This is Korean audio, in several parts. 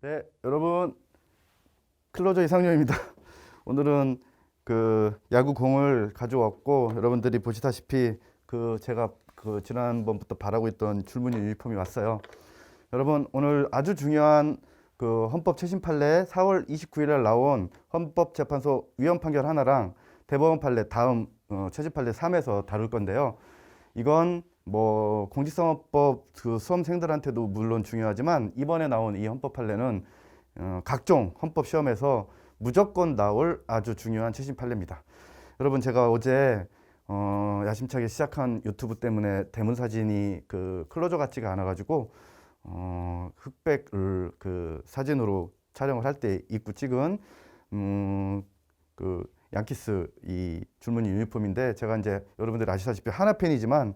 네, 여러분 클로저 이상용입니다. 오늘은 그 야구 공을 가져왔고 여러분들이 보시다시피 제가 지난번부터 바라고 있던 줄무늬 유니폼이 왔어요. 여러분 오늘 아주 중요한 헌법 최신 판례 4월 29일 날 나온 헌법재판소 위헌 판결 하나랑 대법원 판례 다음 최신 판례 3에서 다룰 건데요. 이건 뭐 공직선거법 수험생들한테도 물론 중요하지만 이번에 나온 이 헌법 판례는 각종 헌법 시험에서 무조건 나올 아주 중요한 최신 판례입니다. 여러분 제가 어제 야심차게 시작한 유튜브 때문에 대문 사진이 클로저 같지가 않아가지고 흑백을 사진으로 촬영을 할 때 입고 찍은 양키스 이 줄무늬 유니폼인데, 제가 이제 여러분들 아시다시피 하나 팬이지만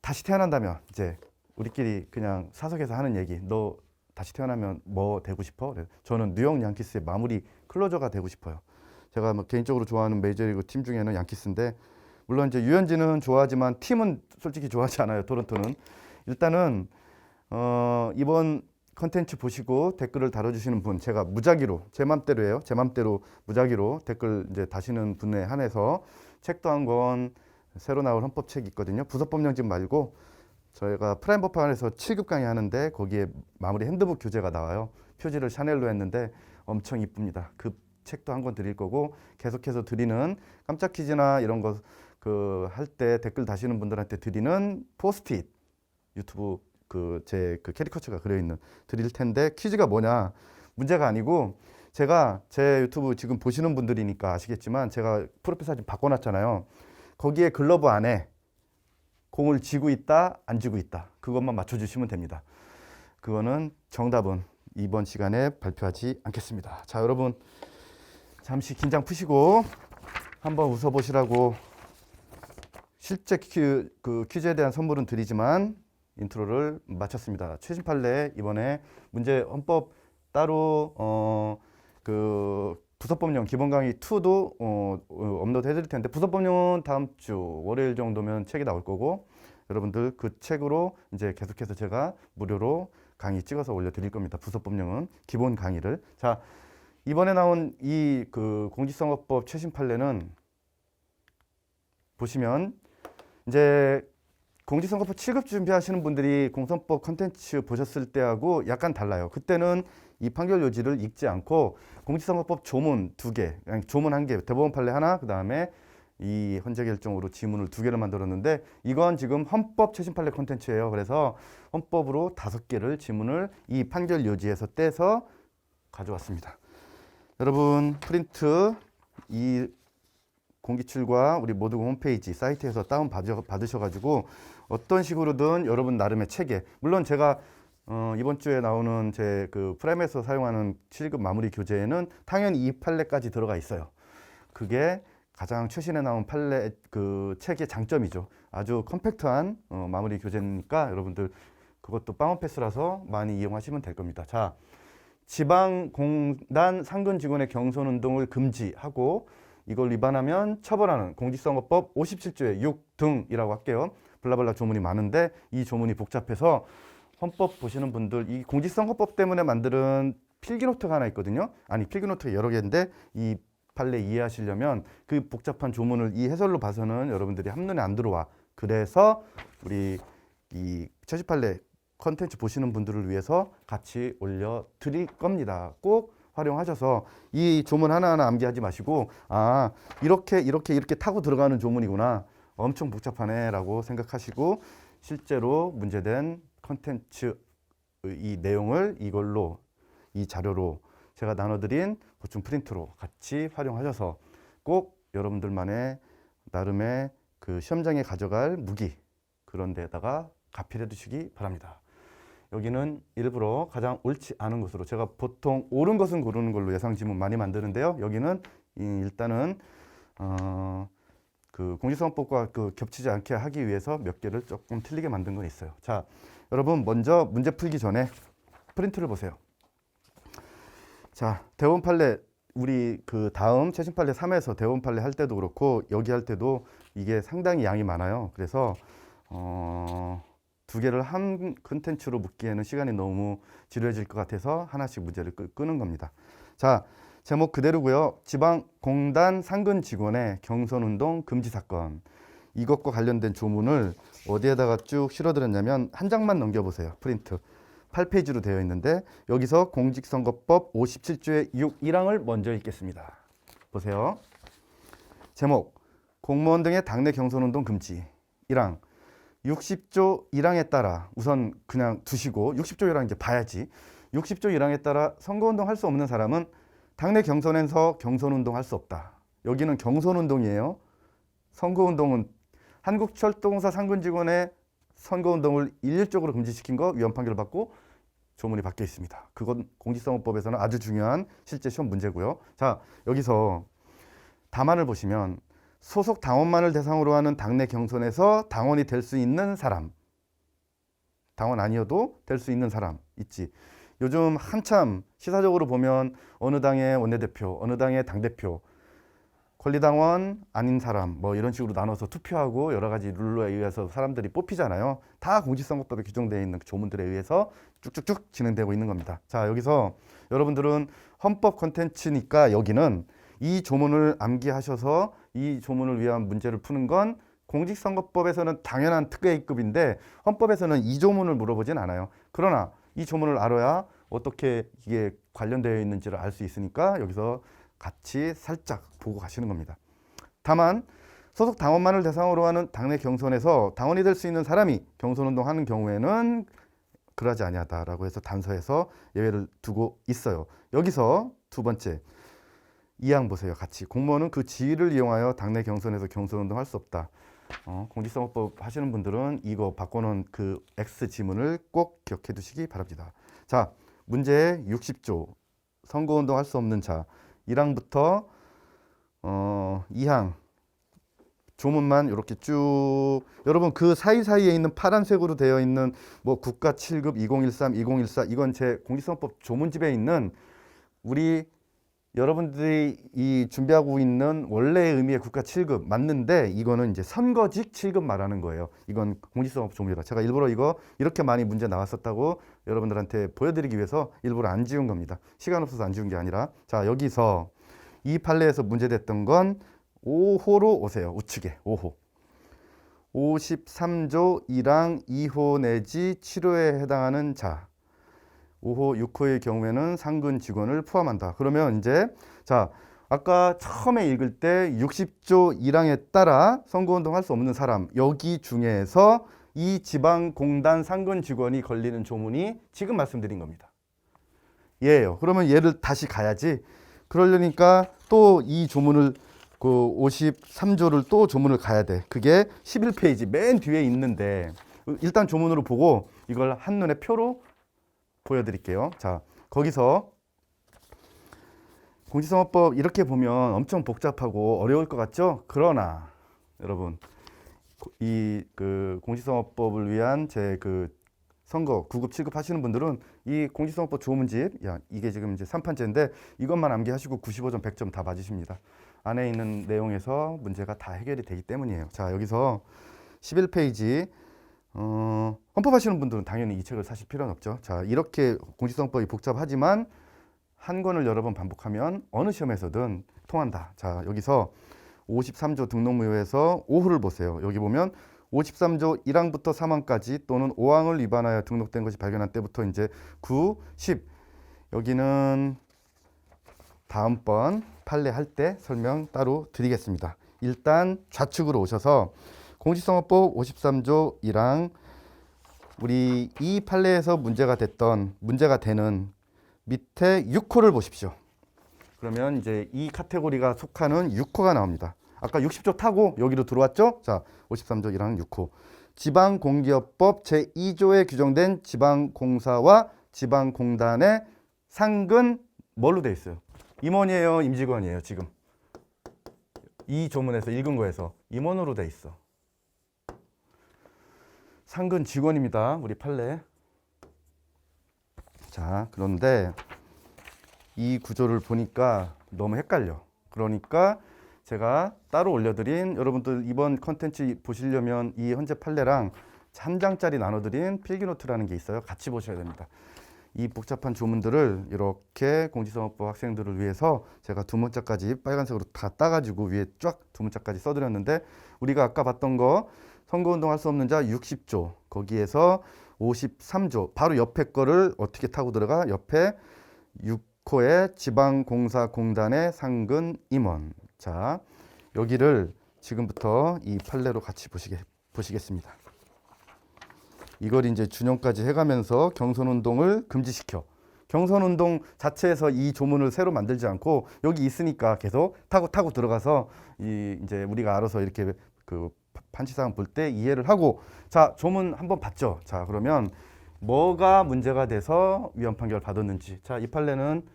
다시 태어난다면 이제 우리끼리 그냥 사석에서 하는 얘기, 너 다시 태어나면 뭐 되고 싶어? 저는 뉴욕 양키스의 마무리 클로저가 되고 싶어요. 제가 뭐 개인적으로 좋아하는 메이저리그 팀 중에는 양키스인데, 물론 이제 유현진은 좋아하지만 팀은 솔직히 좋아하지 않아요. 토론토는. 일단은 이번 컨텐츠 보시고 댓글을 달아주시는 분, 제가 무작위로 제 맘대로예요. 제 맘대로 무작위로 댓글 이제 다시는 분에 한해서 책도 한 권 새로 나올 헌법책이 있거든요. 부서법령집 말고 저희가 프라임 법학원에서 7급 강의하는데 거기에 마무리 핸드북 교재가 나와요. 표지를 샤넬로 했는데 엄청 이쁩니다. 그 책도 한 권 드릴 거고, 계속해서 드리는 깜짝 퀴즈나 이런 거 할 때 댓글 다시는 분들한테 드리는 포스트잇, 유튜브 제 캐리커처가 그려 있는 드릴 텐데, 퀴즈가 뭐냐, 문제가 아니고, 제가 제 유튜브 지금 보시는 분들이니까 아시겠지만 제가 프로필 사진 바꿔놨잖아요. 거기에 글러브 안에 공을 쥐고 있다 안 쥐고 있다, 그것만 맞춰주시면 됩니다. 그거는 정답은 이번 시간에 발표하지 않겠습니다. 자, 여러분 잠시 긴장 푸시고 한번 웃어보시라고 실제 퀴즈에 대한 선물은 드리지만 인트로를 마쳤습니다. 최신 판례 이번에 문제 헌법 따로 부서법령 기본 강의 2도 업로드 해드릴 텐데, 부서법령은 다음 주 월요일 정도면 책이 나올 거고, 여러분들 그 책으로 이제 계속해서 제가 무료로 강의 찍어서 올려드릴 겁니다. 부서법령은 기본 강의를. 자, 이번에 나온 이 공직선거법 최신 판례는 보시면 이제 공직선거법 7급 준비하시는 분들이 공선법 컨텐츠 보셨을 때하고 약간 달라요. 그때는 이 판결 요지를 읽지 않고 공직선거법 조문 2개, 조문 1개, 대법원 판례 하나, 그 다음에 이 헌재 결정으로 지문을 2개를 만들었는데, 이건 지금 헌법 최신 판례 컨텐츠예요. 그래서 헌법으로 5개를 지문을 이 판결 요지에서 떼서 가져왔습니다. 여러분 프린트 이 공기출과 우리 모두공 홈페이지 사이트에서 다운 받으셔가지고 어떤 식으로든 여러분 나름의 체계, 물론 제가 이번 주에 나오는 제 프라임에서 사용하는 7급 마무리 교재에는 당연히 이 판례까지 들어가 있어요. 그게 가장 최신에 나온 판례 책의 장점이죠. 아주 컴팩트한 마무리 교재니까 여러분들 그것도 빵원 패스라서 많이 이용하시면 될 겁니다. 자, 지방공단 상근 직원의 경선 운동을 금지하고 이걸 위반하면 처벌하는 공직선거법 57조의 6 등이라고 할게요. 블라블라 조문이 많은데 이 조문이 복잡해서 헌법 보시는 분들, 이 공직선거법 때문에 만드는 필기노트가 하나 있거든요. 아니, 필기노트가 여러 개인데 이 판례 이해하시려면 그 복잡한 조문을 이 해설로 봐서는 여러분들이 한눈에 안 들어와. 그래서 우리 이 최신 판례 컨텐츠 보시는 분들을 위해서 같이 올려드릴 겁니다. 꼭 활용하셔서 이 조문 하나하나 암기하지 마시고, 아, 이렇게 타고 들어가는 조문이구나, 엄청 복잡하네 라고 생각하시고 실제로 문제된 컨텐츠 이 내용을 이걸로, 이 자료로 제가 나눠드린 보충 프린트로 같이 활용하셔서 꼭 여러분들만의 나름의 시험장에 가져갈 무기, 그런 데다가 가필해 두시기 바랍니다. 여기는 일부러 가장 옳지 않은 것으로, 제가 보통 옳은 것은 고르는 걸로 예상 지문 많이 만드는데요. 여기는 일단은 공직선거법과 겹치지 않게 하기 위해서 몇 개를 조금 틀리게 만든 건 있어요. 자, 여러분 먼저 문제 풀기 전에 프린트를 보세요. 자, 대법원 판례, 우리 다음 최신 판례 3에서 대법원 판례 할 때도 그렇고 여기 할 때도 이게 상당히 양이 많아요. 그래서 두 개를 한 컨텐츠로 묶기에는 시간이 너무 지루해질 것 같아서 하나씩 문제를 끄는 겁니다. 자, 제목 그대로고요. 지방공단 상근 직원의 경선운동 금지 사건. 이것과 관련된 조문을 어디에다가 쭉 실어드렸냐면 한 장만 넘겨보세요. 프린트. 8페이지로 되어 있는데 여기서 공직선거법 57조의 6, 1항을 먼저 읽겠습니다. 보세요. 제목 공무원 등의 당내 경선운동 금지. 1항 60조 1항에 따라 우선 그냥 두시고 60조 1항 이제 봐야지. 60조 1항에 따라 선거운동 할 수 없는 사람은 당내 경선에서 경선운동 할 수 없다. 여기는 경선운동이에요. 선거운동은 한국철도공사 상근 직원의 선거운동을 일률적으로 금지시킨 거 위헌 판결을 받고 조문이 바뀌어 있습니다. 그건 공직선거법에서는 아주 중요한 실제 시험 문제고요. 자, 여기서 답안을 보시면 소속 당원만을 대상으로 하는 당내 경선에서 당원이 될 수 있는 사람, 당원 아니어도 될 수 있는 사람 있지. 요즘 한참 시사적으로 보면 어느 당의 원내대표, 어느 당의 당대표, 권리당원 아닌 사람 뭐 이런 식으로 나눠서 투표하고 여러 가지 룰에 의해서 사람들이 뽑히잖아요. 다 공직선거법에 규정되어 있는 조문들에 의해서 쭉쭉쭉 진행되고 있는 겁니다. 자, 여기서 여러분들은 헌법 콘텐츠니까 여기는 이 조문을 암기하셔서 이 조문을 위한 문제를 푸는 건 공직선거법에서는 당연한 특례급인데 헌법에서는 이 조문을 물어보진 않아요. 그러나 이 조문을 알아야 어떻게 이게 관련되어 있는지를 알 수 있으니까 여기서 같이 살짝 보고 가시는 겁니다. 다만 소속 당원만을 대상으로 하는 당내 경선에서 당원이 될 수 있는 사람이 경선운동하는 경우에는 그러지 아니하다라고 해서 단서에서 예외를 두고 있어요. 여기서 두 번째 2항 보세요. 같이 공무원은 그 지위를 이용하여 당내 경선에서 경선운동 할 수 없다. 공직선거법 하시는 분들은 이거 바꿔놓은 그 X 지문을 꼭 기억해 두시기 바랍니다. 자, 문제 60조 선거운동 할 수 없는 자 1항부터 2항 조문만 이렇게 쭉 여러분 그 사이사이에 있는 파란색으로 되어 있는 뭐 국가 7급 2013, 2014 이건 제 공직선거법 조문집에 있는 우리 여러분들이 이 준비하고 있는 원래의 의미의 국가 7급 맞는데 이거는 이제 선거직 7급 말하는 거예요. 이건 공직선거법 조문이라 제가 일부러 이거 이렇게 많이 문제 나왔었다고 여러분들한테 보여드리기 위해서 일부러 안 지운 겁니다. 시간 없어서 안 지운 게 아니라 자 여기서 이 판례에서 문제됐던 건 5호로 오세요. 우측에 5호 53조 1항 2호 내지 7호에 해당하는 자 5호, 6호의 경우에는 상근 직원을 포함한다. 그러면 이제 자 아까 처음에 읽을 때 60조 1항에 따라 선거운동 할 수 없는 사람 여기 중에서 이 지방공단 상근 직원이 걸리는 조문이 지금 말씀드린 겁니다. 얘예요. 그러면 얘를 다시 가야지. 그러려니까 또 이 조문을 그 53조를 또 조문을 가야 돼. 그게 11페이지 맨 뒤에 있는데 일단 조문으로 보고 이걸 한눈에 표로 보여드릴게요. 자, 거기서 공직선거법 이렇게 보면 엄청 복잡하고 어려울 것 같죠? 그러나 여러분 이 그 공직선거법을 위한 제 그 선거 9급 7급 하시는 분들은 이 공직선거법 조문집 야 이게 지금 이제 3판째인데 이것만 암기하시고 95점 100점 다 맞으십니다. 안에 있는 내용에서 문제가 다 해결이 되기 때문이에요. 자, 여기서 11페이지 헌법하시는 분들은 당연히 이 책을 사실 필요는 없죠. 자, 이렇게 공직선거법이 복잡하지만 한 권을 여러 번 반복하면 어느 시험에서든 통한다. 자, 여기서 53조 등록무효에서 5호를 보세요. 여기 보면 53조 1항부터 3항까지 또는 5항을 위반하여 등록된 것이 발견한 때부터 이제 9, 10 여기는 다음번 판례 할 때 설명 따로 드리겠습니다. 일단 좌측으로 오셔서 공직선거법 53조 1항 우리 이 판례에서 문제가 되는 밑에 6호를 보십시오. 그러면 이제 이 카테고리가 속하는 6호가 나옵니다. 아까 60조 타고 여기로 들어왔죠? 자, 53조 1항 6호. 지방공기업법 제2조에 규정된 지방공사와 지방공단의 상근 뭘로 돼 있어요? 임원이에요, 임직원이에요, 지금? 이 조문에서 읽은 거에서 임원으로 돼 있어. 상근 직원입니다. 우리 판례. 자, 그런데 이 구조를 보니까 너무 헷갈려. 그러니까 제가 따로 올려드린 여러분들 이번 컨텐츠 보시려면 이 헌재 판례랑 한 장짜리 나눠드린 필기노트라는 게 있어요. 같이 보셔야 됩니다. 이 복잡한 조문들을 이렇게 공직선거법 학생들을 위해서 제가 두 문자까지 빨간색으로 다 따가지고 위에 쫙 두 문자까지 써드렸는데, 우리가 아까 봤던 거 선거운동할 수 없는 자 60조, 거기에서 53조 바로 옆에 거를 어떻게 타고 들어가? 옆에 6호의 지방공사공단의 상근 임원. 자, 여기를 지금부터 이 판례로 같이 보시겠습니다. 이걸 이제 준용까지 해가면서 경선운동을 금지시켜. 경선운동 자체에서 이 조문을 새로 만들지 않고 여기 있으니까 계속 타고 들어가서 이제 우리가 알아서 이렇게 그 판치사항 볼 때 이해를 하고, 자, 조문 한번 봤죠. 자, 그러면 뭐가 문제가 돼서 위헌 판결 받았는지. 자, 이 판례는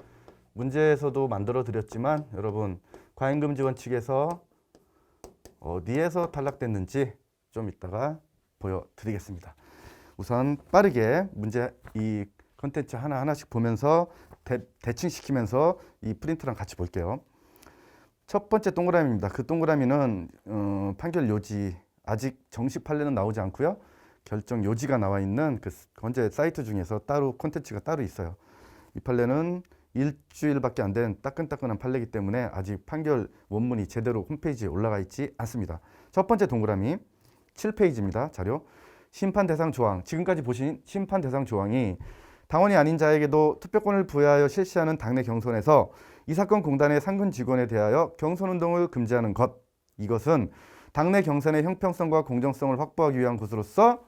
문제에서도 만들어 드렸지만 여러분 과잉금지 원칙에서 어디에서 탈락됐는지 좀 이따가 보여드리겠습니다. 우선 빠르게 문제 이 컨텐츠 하나하나씩 보면서 대칭 시키면서 이 프린트랑 같이 볼게요. 첫 번째 동그라미입니다. 그 동그라미는 판결 요지, 아직 정식 판례는 나오지 않고요. 결정 요지가 나와 있는 그 건재 사이트 중에서 따로 콘텐츠가 따로 있어요. 이 판례는 일주일밖에 안 된 따끈따끈한 판례이기 때문에 아직 판결 원문이 제대로 홈페이지에 올라가 있지 않습니다. 첫 번째 동그라미 7페이지입니다. 자료. 심판 대상 조항. 지금까지 보신 심판 대상 조항이 당원이 아닌 자에게도 투표권을 부여하여 실시하는 당내 경선에서 이 사건 공단의 상근 직원에 대하여 경선운동을 금지하는 것. 이것은 당내 경선의 형평성과 공정성을 확보하기 위한 것으로서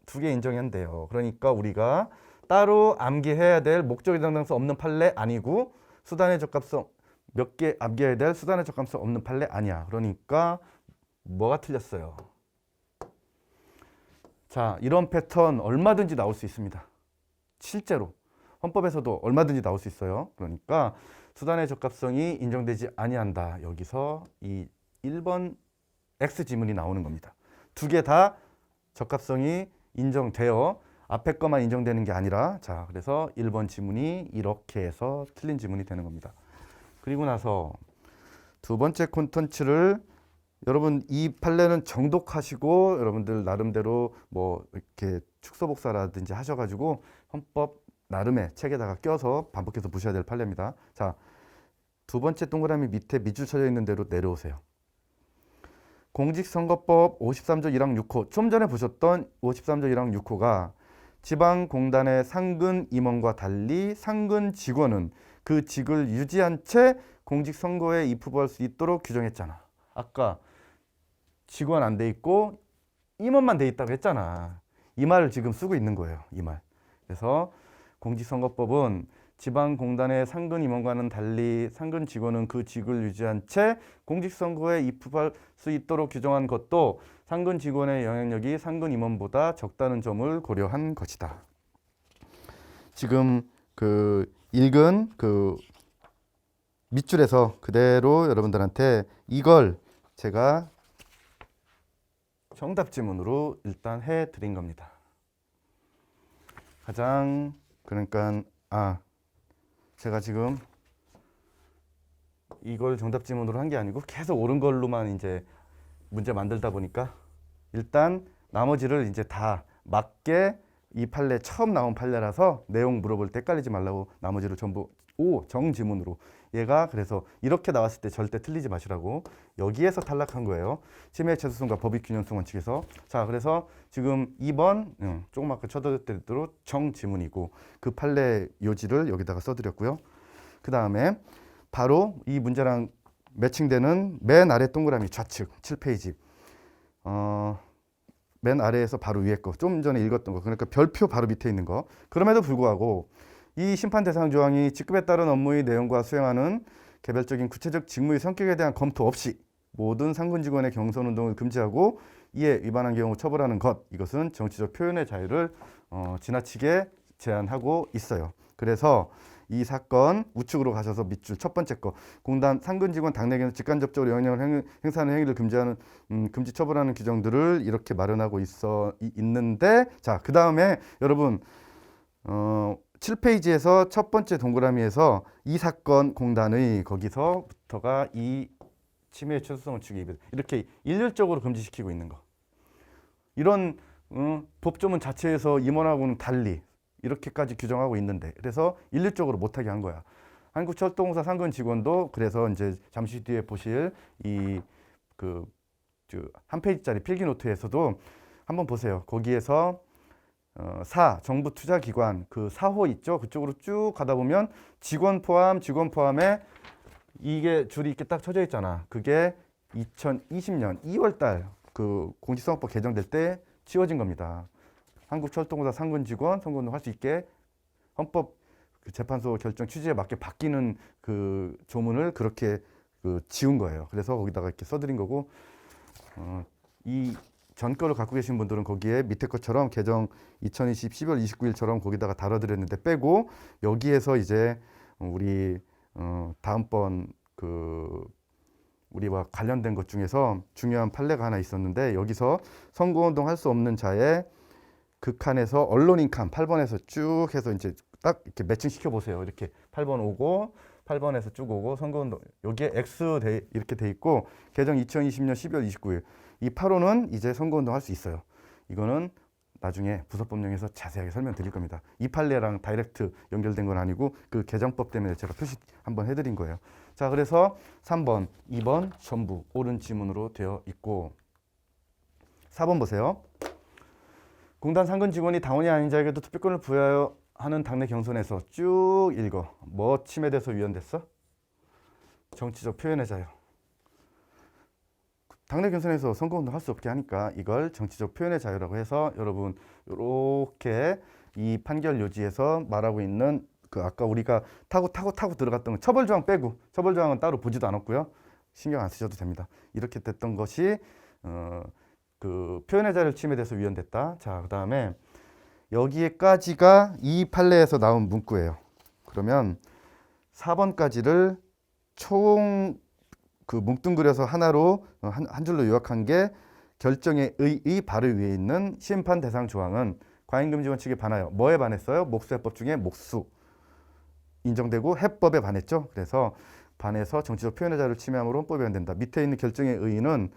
두 개 인정한대요. 그러니까 우리가 따로 암기해야 될 목적의 정당성 없는 판례 아니고 수단의 적합성 몇 개 암기해야 될 수단의 적합성 없는 판례 아니야. 그러니까 뭐가 틀렸어요? 자, 이런 패턴 얼마든지 나올 수 있습니다. 실제로 헌법에서도 얼마든지 나올 수 있어요. 그러니까 수단의 적합성이 인정되지 아니한다. 여기서 이 1번 X 지문이 나오는 겁니다. 두 개 다 적합성이 인정되어 앞에 것만 인정되는 게 아니라, 자, 그래서 1번 지문이 이렇게 해서 틀린 지문이 되는 겁니다. 그리고 나서 두 번째 콘텐츠를 여러분 이 판례는 정독하시고 여러분들 나름대로 뭐 이렇게 축소복사라든지 하셔가지고 헌법 나름의 책에다가 껴서 반복해서 보셔야 될 판례입니다. 자, 두 번째 동그라미 밑에 밑줄 쳐져 있는 대로 내려오세요. 공직선거법 53조 1항 6호, 좀 전에 보셨던 53조 1항 6호가 지방공단의 상근 임원과 달리 상근 직원은 그 직을 유지한 채 공직선거에 입후보할 수 있도록 규정했잖아. 아까 직원 안 돼 있고 임원만 돼 있다고 했잖아. 이 말을 지금 쓰고 있는 거예요. 이 말. 그래서 공직선거법은 지방공단의 상근 임원과는 달리 상근 직원은 그 직을 유지한 채 공직선거에 입후할 수 있도록 규정한 것도 상근 직원의 영향력이 상근 임원보다 적다는 점을 고려한 것이다. 지금 그 읽은 그 밑줄에서 그대로 여러분들한테 이걸 제가 정답 지문으로 일단 해드린 겁니다. 가장 그러니까 제가 지금 이걸 정답 지문으로 한 게 아니고 계속 옳은 걸로만 이제 문제 만들다 보니까 일단 나머지를 이제 다 맞게 이 판례 처음 나온 판례라서 내용 물어볼 때 헷갈리지 말라고 나머지를 전부 정지문으로, 얘가 그래서 이렇게 나왔을 때 절대 틀리지 마시라고 여기에서 탈락한 거예요. 침해 최소성과 법익 균형성 원칙에서. 자, 그래서 지금 2번 조금 아까 쳐드렸던 대로 정지문이고 그 판례 요지를 여기다가 써드렸고요. 그 다음에 바로 이 문제랑 매칭되는 맨 아래 동그라미 좌측 7페이지 맨 아래에서 바로 위에 거, 좀 전에 읽었던 거, 그러니까 별표 바로 밑에 있는 거. 그럼에도 불구하고 이 심판 대상 조항이 직급에 따른 업무의 내용과 수행하는 개별적인 구체적 직무의 성격에 대한 검토 없이 모든 상근 직원의 경선 운동을 금지하고 이에 위반한 경우 처벌하는 것, 이것은 정치적 표현의 자유를 지나치게 제한하고 있어요. 그래서 이 사건 우측으로 가셔서 밑줄 첫 번째 거, 공단 상근 직원 당내에서 직간접적으로 영향을 행사하는 행위를 금지하는 금지 처벌하는 규정들을 이렇게 마련하고 있는데, 자, 그 다음에 여러분 7페이지에서 첫 번째 동그라미에서 이 사건 공단의 거기서부터가 이 침해 최소성 원칙에 이렇게 일률적으로 금지시키고 있는 거. 이런 법조문 자체에서 임원하고는 달리 이렇게까지 규정하고 있는데 그래서 일률적으로 못하게 한 거야. 한국철도공사 상근 직원도 그래서 이제 잠시 뒤에 보실 이그 한 페이지짜리 필기 노트에서도 한번 보세요. 거기에서 정부 투자기관 그 4호 있죠? 그쪽으로 쭉 가다 보면 직원 포함에 이게 줄이 이렇게 딱 쳐져 있잖아. 그게 2020년 2월 달 그 공직선거법 개정될 때 지워진 겁니다. 한국철도공사 상근 직원 선거운동 할 수 있게 헌법 그 재판소 결정 취지에 맞게 바뀌는 그 조문을 그렇게 지운 거예요. 그래서 거기다가 이렇게 써드린 거고 이 전 거를 갖고 계신 분들은 거기에 밑에 것처럼 개정 2020 12월 29일처럼 거기다가 달아드렸는데 빼고 여기에서 이제 우리 다음번 우리와 관련된 것 중에서 중요한 판례가 하나 있었는데 여기서 선거운동 할 수 없는 자의 극한에서 언론인 칸 8번에서 쭉 해서 이제 딱 이렇게 매칭 시켜 보세요. 이렇게 8번 오고 8번에서 쭉 오고 선거운동 여기에 X 이렇게 돼 있고 개정 2020년 12월 29일 이 8호는 이제 선거운동 할 수 있어요. 이거는 나중에 부서법령에서 자세하게 설명드릴 겁니다. 이 판례랑 다이렉트 연결된 건 아니고 그 개정법 때문에 제가 표시 한번 해드린 거예요. 자, 그래서 3번, 2번 전부 옳은 지문으로 되어 있고 4번 보세요. 공단 상근 직원이 당원이 아닌 자에게도 투표권을 부여하여 하는 당내 경선에서 쭉 읽어. 뭐 침해돼서 위헌됐어? 정치적 표현의 자유. 당내 경선에서 선거운동 할 수 없게 하니까 이걸 정치적 표현의 자유라고 해서 여러분 이렇게 이 판결 요지에서 말하고 있는 그 아까 우리가 타고 들어갔던 처벌조항 빼고 처벌조항은 따로 보지도 않았고요. 신경 안 쓰셔도 됩니다. 이렇게 됐던 것이 그 표현의 자유를 침해돼서 위헌됐다. 자, 그다음에 여기에까지가 이 판례에서 나온 문구예요. 그러면 4번까지를 총 그 뭉뚱그려서 하나로 한 줄로 요약한 게 결정의 의의 바로 위에 있는 심판 대상 조항은 과잉금지원 측에 반하여 뭐에 반했어요? 목수해법 중에 목수 인정되고 해법에 반했죠. 그래서 반해서 정치적 표현의 자유를 침해함으로 헌법에 위반된다. 밑에 있는 결정의 의의는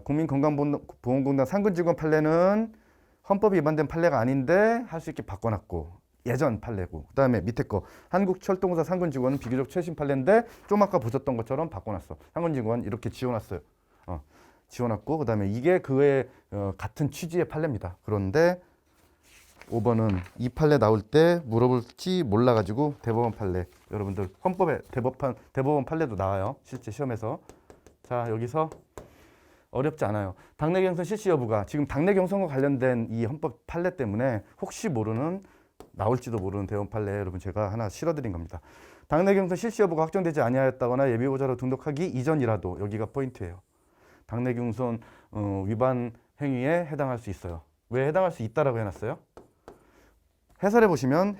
국민건강보험공단 상근직원 판례는 헌법이 위반된 판례가 아닌데 할 수 있게 바꿔놨고 예전 판례고 그 다음에 밑에 거 한국철도공사 상근직원은 비교적 최신 판례인데 좀 아까 보셨던 것처럼 바꿔놨어. 상근직원 이렇게 지워놨어요. 지워놨고 그 다음에 이게 그의 같은 취지의 판례입니다. 그런데 5번은 이 판례 나올 때 물어볼지 몰라가지고 대법원 판례 여러분들 헌법에 대법원 판례도 나와요. 실제 시험에서. 자, 여기서 어렵지 않아요. 당내 경선 실시 여부가 지금 당내 경선과 관련된 이 헌법 판례 때문에 혹시 모르는 나올지도 모르는 대법원 판례 여러분 제가 하나 실어드린 겁니다. 당내 경선 실시 여부가 확정되지 아니하였다거나 예비후보자로 등록하기 이전이라도 여기가 포인트예요. 당내 경선 위반 행위에 해당할 수 있어요. 왜 해당할 수 있다라고 해놨어요? 해설해 보시면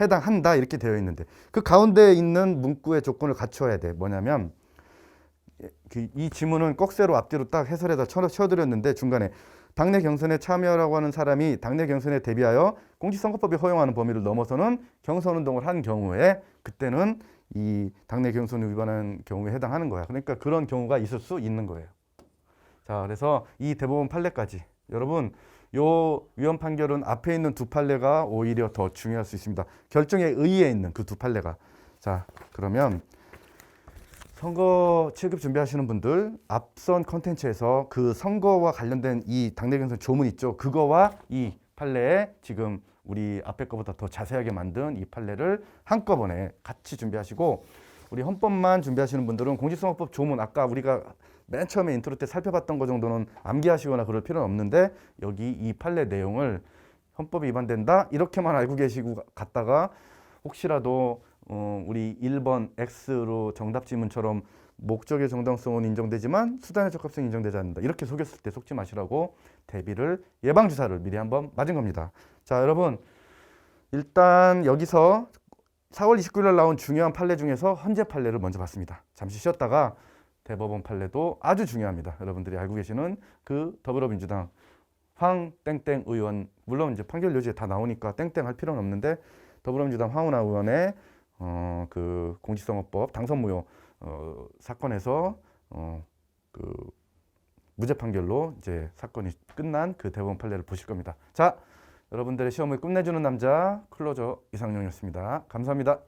해당한다 이렇게 되어 있는데 그 가운데 있는 문구의 조건을 갖춰야 돼. 뭐냐면 이 지문은 꺽쇠로 앞뒤로 딱 해설에다 쳐드렸는데 중간에 당내 경선에 참여라고 하는 사람이 당내 경선에 대비하여 공직선거법이 허용하는 범위를 넘어서는 경선운동을 한 경우에 그때는 이 당내 경선을 위반한 경우에 해당하는 거야. 그러니까 그런 경우가 있을 수 있는 거예요. 자, 그래서 이 대법원 판례까지 여러분 요 위헌 판결은 앞에 있는 두 판례가 오히려 더 중요할 수 있습니다. 결정의 의의에 있는 그 두 판례가. 자, 그러면 선거 7급 준비하시는 분들 앞선 컨텐츠에서 그 선거와 관련된 이 당내 경선 조문 있죠. 그거와 이 판례에 지금 우리 앞에 거보다 더 자세하게 만든 이 판례를 한꺼번에 같이 준비하시고 우리 헌법만 준비하시는 분들은 공직선거법 조문 아까 우리가 맨 처음에 인트로 때 살펴봤던 거 정도는 암기하시거나 그럴 필요는 없는데 여기 이 판례 내용을 헌법이 위반된다 이렇게만 알고 계시고 갔다가 혹시라도 우리 1번 X로 정답 지문처럼 목적의 정당성은 인정되지만 수단의 적합성이 인정되지 않는다. 이렇게 속였을 때 속지 마시라고 대비를 예방주사를 미리 한번 맞은 겁니다. 자, 여러분 일단 여기서 4월 29일 날 나온 중요한 판례 중에서 헌재 판례를 먼저 봤습니다. 잠시 쉬었다가 대법원 판례도 아주 중요합니다. 여러분들이 알고 계시는 그 더불어민주당 황땡땡 의원 물론 이제 판결 요지에 다 나오니까 땡땡 할 필요는 없는데 더불어민주당 황운하 의원의 그 공직선거법 당선무효 사건에서 그 무죄 판결로 이제 사건이 끝난 그 대법원 판례를 보실 겁니다. 자, 여러분들의 시험을 끝내주는 남자 클로저 이상용이었습니다. 감사합니다.